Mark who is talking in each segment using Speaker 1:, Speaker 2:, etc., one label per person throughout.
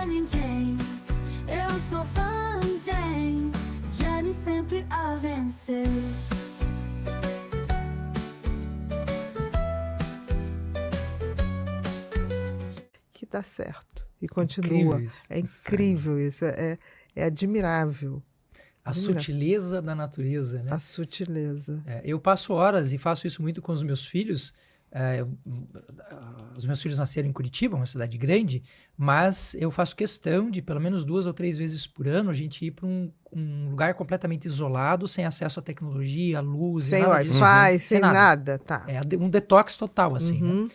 Speaker 1: ninguém. Eu sou fã de Jane, Jane sempre a vencer.
Speaker 2: Que dá certo e continua.
Speaker 3: Incrível isso.
Speaker 2: É incrível isso, é admirável.
Speaker 3: A sutileza da natureza, né?
Speaker 2: A sutileza.
Speaker 3: Eu passo horas e faço isso muito com os meus filhos. Os meus filhos nasceram em Curitiba, uma cidade grande, mas eu faço questão de, pelo menos 2 ou 3 vezes por ano, a gente ir para um lugar completamente isolado, sem acesso à tecnologia, à luz,
Speaker 2: Sem
Speaker 3: nada disso.
Speaker 2: Wi-Fi, sem nada. Tá.
Speaker 3: Um detox total, assim, né?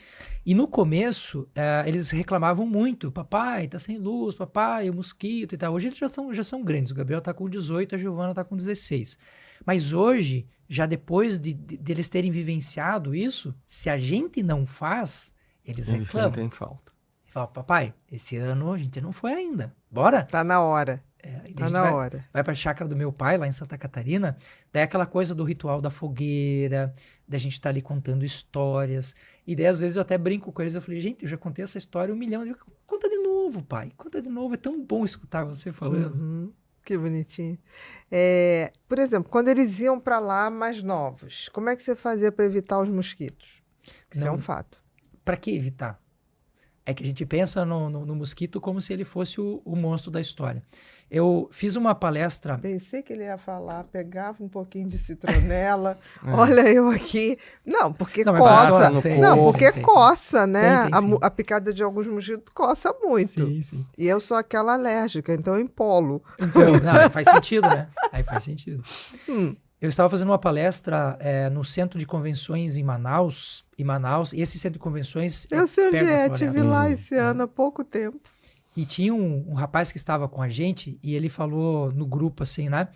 Speaker 3: E no começo, eles reclamavam muito. Papai, tá sem luz, papai, o mosquito e tal. Hoje eles já são grandes. O Gabriel tá com 18, a Giovana tá com 16. Mas hoje, já depois de eles terem vivenciado isso, se a gente não faz, eles reclamam.
Speaker 4: Eles sentem falta.
Speaker 3: Fala, papai, esse ano a gente não foi ainda. Bora?
Speaker 2: Tá na hora. Tá na hora.
Speaker 3: Vai pra chácara do meu pai, lá em Santa Catarina, daí aquela coisa do ritual da fogueira, da gente estar ali contando histórias. E daí, às vezes, eu até brinco com eles, eu falei, gente, eu já contei essa história 1 milhão. Conta de novo, pai. Conta de novo. É tão bom escutar você falando.
Speaker 2: Que bonitinho. Por exemplo, quando eles iam para lá mais novos, como é que você fazia para evitar os mosquitos? Isso é um fato.
Speaker 3: Para que evitar? É que a gente pensa no mosquito como se ele fosse o monstro da história. Eu fiz uma palestra...
Speaker 2: Pensei que ele ia falar, pegava um pouquinho de citronela, olha eu aqui. Não, porque coça. Porque coça, né? A picada de alguns mosquitos coça muito.
Speaker 3: Sim.
Speaker 2: E eu sou aquela alérgica, então eu empolo.
Speaker 3: Não, faz sentido, né? Aí faz sentido. Eu estava fazendo uma palestra no Centro de Convenções em Manaus, e esse Centro de Convenções...
Speaker 2: Eu sei onde é, estive lá esse ano, há pouco tempo.
Speaker 3: E tinha um rapaz que estava com a gente, e ele falou no grupo assim, né?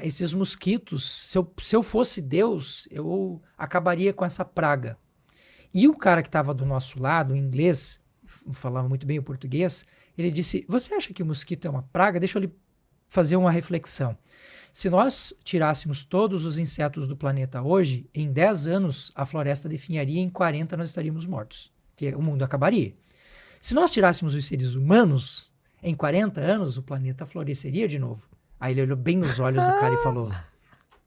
Speaker 3: Esses mosquitos, se eu fosse Deus, eu acabaria com essa praga. E o cara que estava do nosso lado, o inglês, falava muito bem o português, ele disse, você acha que o mosquito é uma praga? Deixa eu lhe fazer uma reflexão. Se nós tirássemos todos os insetos do planeta hoje, em 10 anos a floresta definharia, em 40 nós estaríamos mortos, porque o mundo acabaria. Se nós tirássemos os seres humanos, em 40 anos o planeta floresceria de novo. Aí ele olhou bem nos olhos do cara e falou,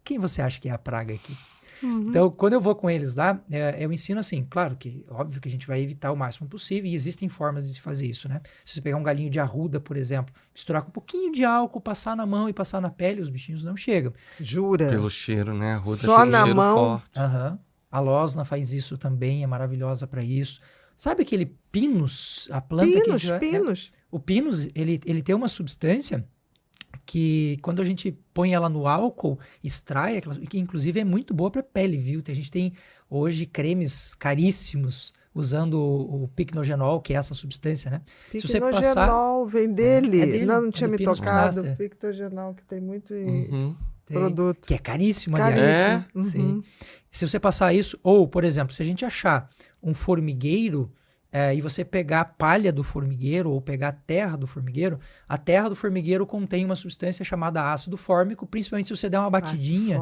Speaker 3: quem você acha que é a praga aqui? Então, quando eu vou com eles lá, eu ensino assim, claro que, óbvio que a gente vai evitar o máximo possível, e existem formas de se fazer isso, né? Se você pegar um galinho de arruda, por exemplo, misturar com um pouquinho de álcool, passar na mão e passar na pele, os bichinhos não chegam.
Speaker 2: Jura?
Speaker 4: Pelo cheiro, né? Arruda
Speaker 2: só
Speaker 4: tem
Speaker 2: na
Speaker 4: cheiro
Speaker 2: mão?
Speaker 4: Forte.
Speaker 3: A losna faz isso também, é maravilhosa para isso. Sabe aquele pinus, a planta
Speaker 2: Pinus.
Speaker 3: O pinus, ele tem uma substância que quando a gente põe ela no álcool, extrai, que inclusive é muito boa para pele, viu? A gente tem hoje cremes caríssimos usando o picnogenol, que é essa substância, né?
Speaker 2: Picnogenol, vem dele.
Speaker 3: dele.
Speaker 2: Não tinha me tocado.
Speaker 3: Castor.
Speaker 2: Picnogenol, que tem muito produto.
Speaker 3: Que é caríssimo, aliás. Sim. Se você passar isso, ou, por exemplo, se a gente achar um formigueiro e você pegar a palha do formigueiro ou pegar a terra do formigueiro contém uma substância chamada ácido fórmico, principalmente se você der uma batidinha,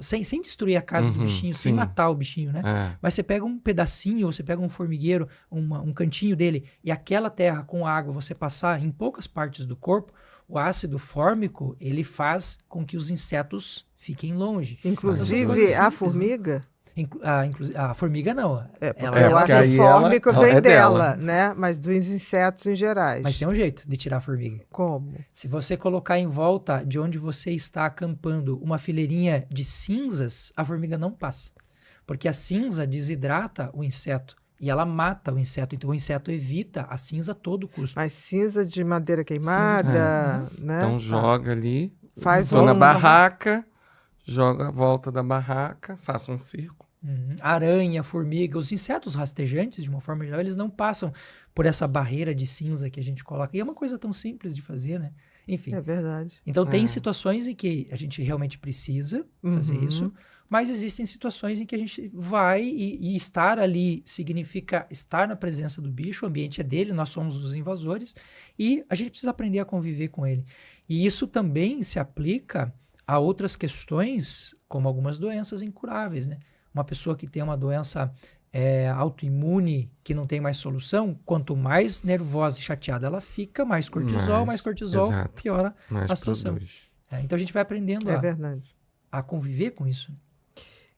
Speaker 3: sem destruir a casa do bichinho, sem matar o bichinho, né? Mas você pega um pedacinho, ou você pega um formigueiro, um cantinho dele, e aquela terra com água você passar em poucas partes do corpo, o ácido fórmico, ele faz com que os insetos fiquem longe.
Speaker 2: Inclusive a formiga?
Speaker 3: A formiga não.
Speaker 2: O ácido fórmico vem dela, né? Mas dos insetos em gerais.
Speaker 3: Mas tem um jeito de tirar a formiga.
Speaker 2: Como?
Speaker 3: Se você colocar em volta de onde você está acampando uma fileirinha de cinzas, a formiga não passa. Porque a cinza desidrata o inseto e ela mata o inseto. Então o inseto evita a cinza a todo custo.
Speaker 2: Mas cinza de madeira queimada, né?
Speaker 4: Então joga ali,
Speaker 2: faz
Speaker 4: na barraca, joga a volta da barraca, faça um círculo.
Speaker 3: Aranha, formiga, os insetos rastejantes, de uma forma geral, eles não passam por essa barreira de cinza que a gente coloca. E é uma coisa tão simples de fazer, né? Enfim.
Speaker 2: É verdade.
Speaker 3: Então tem situações em que a gente realmente precisa fazer isso, mas existem situações em que a gente vai e estar ali significa estar na presença do bicho, o ambiente é dele, nós somos os invasores, e a gente precisa aprender a conviver com ele. E isso também se aplica a outras questões, como algumas doenças incuráveis, né? Uma pessoa que tem uma doença autoimune que não tem mais solução, quanto mais nervosa e chateada ela fica, mais cortisol,
Speaker 4: exato,
Speaker 3: piora
Speaker 4: mais
Speaker 3: a situação. Então a gente vai aprendendo a conviver com isso.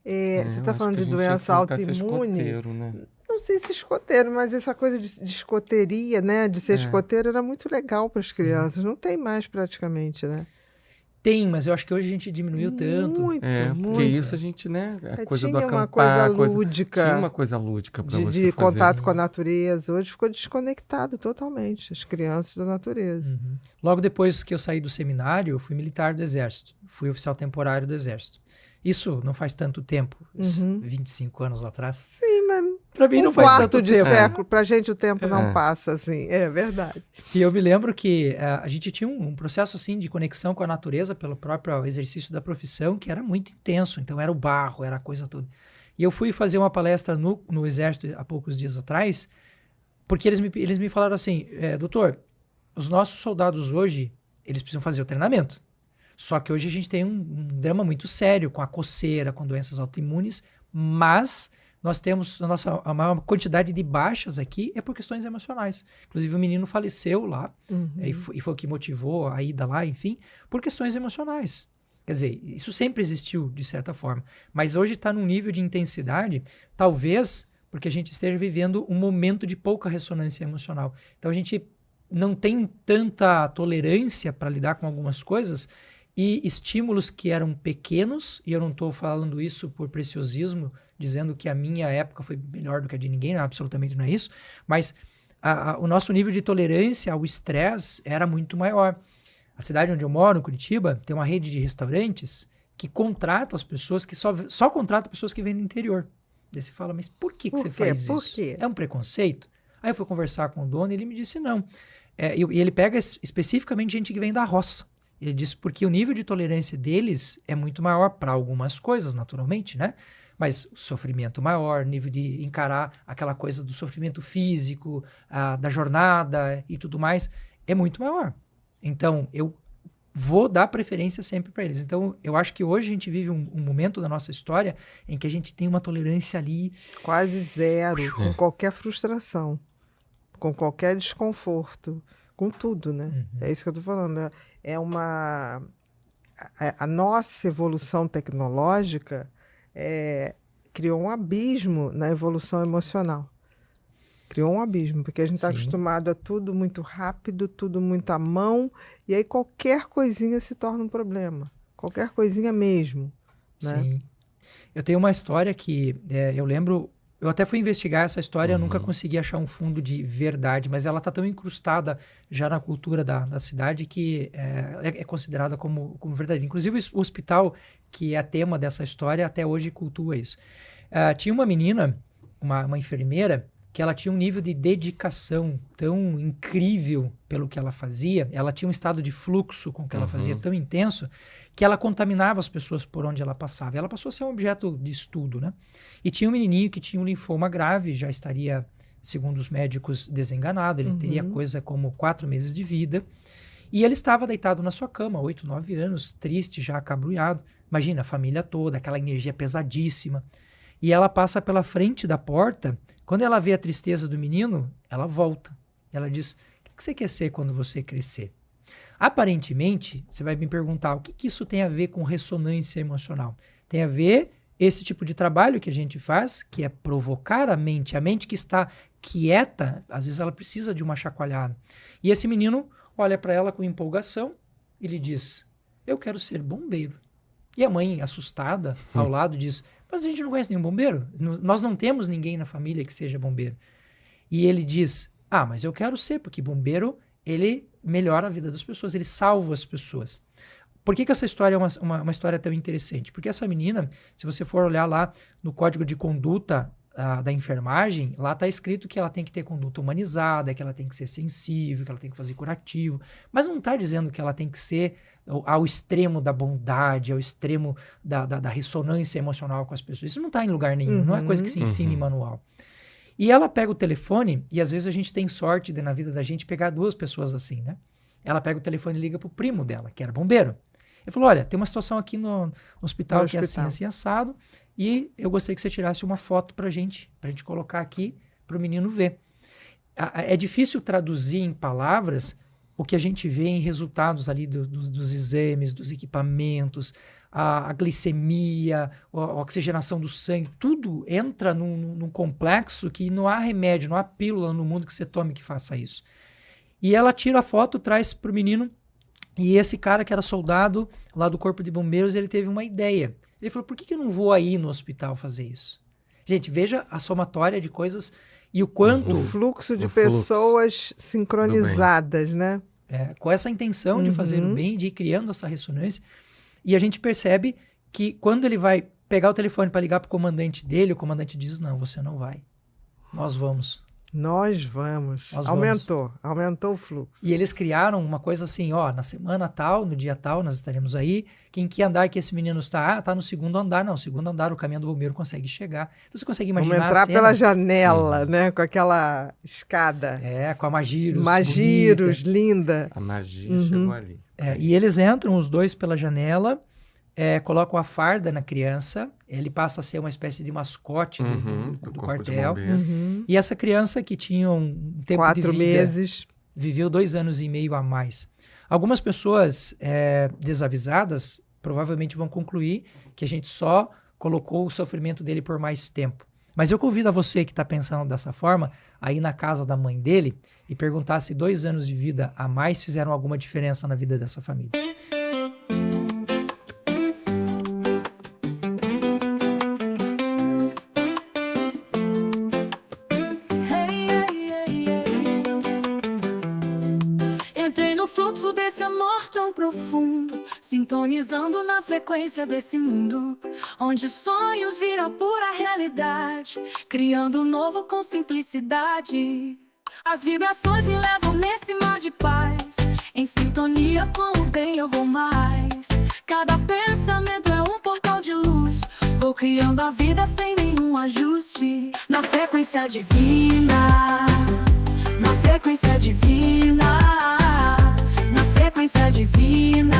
Speaker 2: Você está falando de doença autoimune.
Speaker 4: Né?
Speaker 2: Não sei se escoteiro, mas essa coisa de escoteria, né? De ser escoteiro era muito legal para as crianças. Não tem mais praticamente, né?
Speaker 3: Tem, mas eu acho que hoje a gente diminuiu tanto.
Speaker 2: Muito.
Speaker 4: Porque isso a gente, né? A coisa do
Speaker 2: tinha
Speaker 4: acampar,
Speaker 2: uma coisa lúdica.
Speaker 4: Tinha uma coisa lúdica para você
Speaker 2: de
Speaker 4: fazer.
Speaker 2: contato com a natureza. Hoje ficou desconectado totalmente, as crianças da natureza.
Speaker 3: Uhum. Logo depois que eu saí do seminário, eu fui militar do Exército. Fui oficial temporário do Exército. Isso não faz tanto tempo, 25 anos atrás.
Speaker 2: Sim, mas
Speaker 3: para mim não faz tanto tempo.
Speaker 2: Um quarto de século, pra gente o tempo não passa, assim, é verdade.
Speaker 3: E eu me lembro que a gente tinha um processo assim de conexão com a natureza pelo próprio exercício da profissão, que era muito intenso. Então era o barro, era a coisa toda. E eu fui fazer uma palestra no Exército há poucos dias atrás, porque eles me falaram assim, doutor, os nossos soldados hoje, eles precisam fazer o treinamento. Só que hoje a gente tem um drama muito sério com a coceira, com doenças autoimunes, mas nós temos a maior quantidade de baixas aqui é por questões emocionais. Inclusive o menino faleceu lá, e foi o que motivou a ida lá, enfim, por questões emocionais. Quer dizer, isso sempre existiu de certa forma, mas hoje está num nível de intensidade, talvez porque a gente esteja vivendo um momento de pouca ressonância emocional. Então a gente não tem tanta tolerância para lidar com algumas coisas, e estímulos que eram pequenos, e eu não estou falando isso por preciosismo, dizendo que a minha época foi melhor do que a de ninguém, absolutamente não é isso, mas o nosso nível de tolerância ao estresse era muito maior. A cidade onde eu moro, Curitiba, tem uma rede de restaurantes que contrata as pessoas, que só contrata pessoas que vêm do interior. Daí você fala, mas por que você faz isso?
Speaker 2: Por quê?
Speaker 3: É um preconceito? Aí eu fui conversar com o dono e ele me disse não. E ele pega especificamente gente que vem da roça. Ele disse porque o nível de tolerância deles é muito maior para algumas coisas, naturalmente, né? Mas sofrimento maior, nível de encarar aquela coisa do sofrimento físico, da jornada e tudo mais, é muito maior. Então, eu vou dar preferência sempre para eles. Então, eu acho que hoje a gente vive um momento da nossa história em que a gente tem uma tolerância ali...
Speaker 2: Quase zero, com qualquer frustração, com qualquer desconforto, com tudo, né? É isso que eu tô falando, a nossa evolução tecnológica criou um abismo na evolução emocional. Criou um abismo, porque a gente está acostumado a tudo muito rápido, tudo muito à mão, e aí qualquer coisinha se torna um problema. Qualquer coisinha mesmo. Né?
Speaker 3: Sim. Eu tenho uma história que eu lembro... Eu até fui investigar essa história, eu nunca consegui achar um fundo de verdade, mas ela está tão incrustada já na cultura da cidade que é considerada como verdadeira. Inclusive o hospital, que é tema dessa história, até hoje cultua isso. Tinha uma menina, uma enfermeira, que ela tinha um nível de dedicação tão incrível pelo que ela fazia, ela tinha um estado de fluxo com o que ela fazia tão intenso, que ela contaminava as pessoas por onde ela passava. E ela passou a ser um objeto de estudo, né? E tinha um menininho que tinha um linfoma grave, já estaria, segundo os médicos, desenganado, ele teria coisa como 4 meses de vida, e ele estava deitado na sua cama, 8, 9 anos, triste, já acabrunhado. Imagina, a família toda, aquela energia pesadíssima. E ela passa pela frente da porta. Quando ela vê a tristeza do menino, ela volta. Ela diz, o que você quer ser quando você crescer? Aparentemente, você vai me perguntar, o que isso tem a ver com ressonância emocional? Tem a ver esse tipo de trabalho que a gente faz, que é provocar a mente que está quieta, às vezes ela precisa de uma chacoalhada. E esse menino olha para ela com empolgação e lhe diz, eu quero ser bombeiro. E a mãe, assustada, ao lado, diz, mas a gente não conhece nenhum bombeiro. Nós não temos ninguém na família que seja bombeiro. E ele diz, mas eu quero ser, porque bombeiro, ele melhora a vida das pessoas, ele salva as pessoas. Por que essa história é uma história tão interessante? Porque essa menina, se você for olhar lá no código de conduta da enfermagem, lá está escrito que ela tem que ter conduta humanizada, que ela tem que ser sensível, que ela tem que fazer curativo, mas não está dizendo que ela tem que ser ao extremo da bondade, ao extremo da ressonância emocional com as pessoas. Isso não está em lugar nenhum, não é coisa que se ensina em manual. E ela pega o telefone, e às vezes a gente tem sorte na vida da gente pegar 2 pessoas assim, né? Ela pega o telefone e liga pro primo dela, que era bombeiro. Ele falou, olha, tem uma situação aqui no hospital
Speaker 2: No
Speaker 3: que é assim,
Speaker 2: hospital.
Speaker 3: assim, assado, e eu gostaria que você tirasse uma foto pra gente colocar aqui pro menino ver. É difícil traduzir em palavras o que a gente vê em resultados ali dos exames, dos equipamentos, a glicemia, a oxigenação do sangue, tudo entra num complexo que não há remédio, não há pílula no mundo que você tome que faça isso. E ela tira a foto, traz pro menino, e esse cara que era soldado lá do Corpo de Bombeiros, ele teve uma ideia. Ele falou, por que eu não vou aí no hospital fazer isso? Gente, veja a somatória de coisas e o quanto...
Speaker 2: O fluxo de
Speaker 4: O fluxo
Speaker 2: pessoas sincronizadas, né?
Speaker 3: com essa intenção de fazer o bem, de ir criando essa ressonância. E a gente percebe que quando ele vai pegar o telefone para ligar para o comandante dele, o comandante diz, não, você não vai. Nós vamos.
Speaker 2: Nós vamos.
Speaker 3: Nós
Speaker 2: Aumentou o fluxo.
Speaker 3: E eles criaram uma coisa assim, ó, na semana tal, no dia tal, nós estaremos aí. Em que andar que esse menino está? Ah, tá no segundo andar. Não, segundo andar o caminhão do bombeiro consegue chegar. Então você consegue imaginar
Speaker 2: Vamos entrar
Speaker 3: a cena.
Speaker 2: pela janela, né? Com aquela escada.
Speaker 3: Com a Magirus.
Speaker 2: Magirus,
Speaker 3: bonita.
Speaker 2: linda.
Speaker 4: A magia chegou ali.
Speaker 3: E eles entram, os dois, pela janela, colocam a farda na criança, ele passa a ser uma espécie de mascote do
Speaker 4: Corpo de
Speaker 3: quartel.
Speaker 4: Bombeiro.
Speaker 3: E essa criança que tinha um tempo
Speaker 2: 4
Speaker 3: de vida,
Speaker 2: meses.
Speaker 3: viveu 2 anos e meio a mais. Algumas pessoas desavisadas provavelmente vão concluir que a gente só colocou o sofrimento dele por mais tempo. Mas eu convido a você que está pensando dessa forma, a ir na casa da mãe dele e perguntar se 2 anos de vida a mais fizeram alguma diferença na vida dessa família.
Speaker 1: Entrei no fluxo desse amor tão profundo, sintonizando na frequência desse mundo, onde sonhos viram pura realidade, criando um novo com simplicidade. As vibrações me levam nesse mar de paz, em sintonia com o bem eu vou mais. Cada pensamento é um portal de luz, vou criando a vida sem nenhum ajuste. Na frequência divina, na frequência divina, na frequência divina.